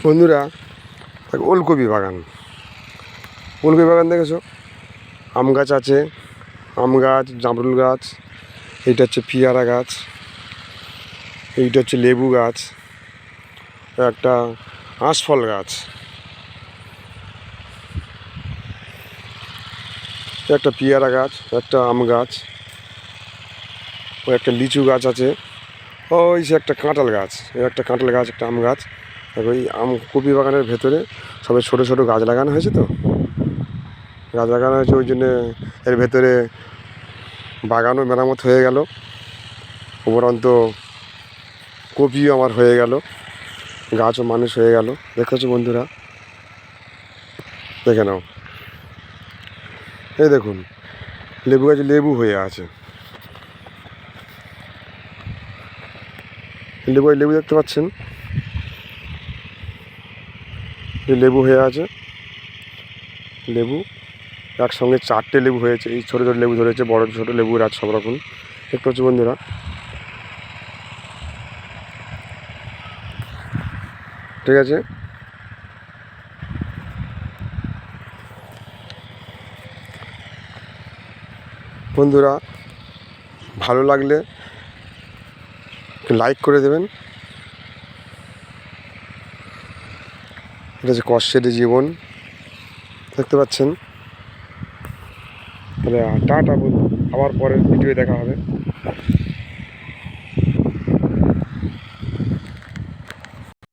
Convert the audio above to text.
বন্ধুরা, ওলকপি বাগান দেখেছো? আম গাছ আছে, আম গাছ, জামরুল গাছ, এইটা হচ্ছে পিয়ারা গাছ, এইটা হচ্ছে লেবু গাছ, একটা আঁশফল গাছ, একটা পিয়ারা গাছ, একটা আম গাছ, ও একটা লিচু গাছ আছে, ওই সে একটা কাঁঠাল গাছ, একটা কাঁঠাল গাছ, একটা আম গাছ। ওই কপি বাগানের ভেতরে সবাই ছোটো ছোটো গাছ লাগানো হয়েছে, তো গাছ লাগানো হয়েছে, ওই জন্যে এর ভেতরে বাগানও মেরামত হয়ে গেল, উপরন্ত কপিও আমার হয়ে গেল, গাছও মানুষ হয়ে গেল। দেখেছো বন্ধুরা? দেখে নাও, এই দেখুন লেবু গাছে লেবু হয়ে আছে, লেবু দেখতে পাচ্ছেন? এই লেবু হয়ে আছে, লেবু একসঙ্গে 4টে লেবু হয়েছে। এই ছোটো ছোটো লেবু ধরেছে, বড় ছোটো লেবু গাছ সব রকম দেখতে পাচ্ছি বন্ধুরা। ঠিক আছে, বন্ধুরা ভালো লাগলে লাইক করে দেবেন। এটা হচ্ছে কষ্টের জীবন, দেখতে পাচ্ছেন। তাহলে টাটা বন্ধু, আবার পরের ভিডিও দেখা হবে।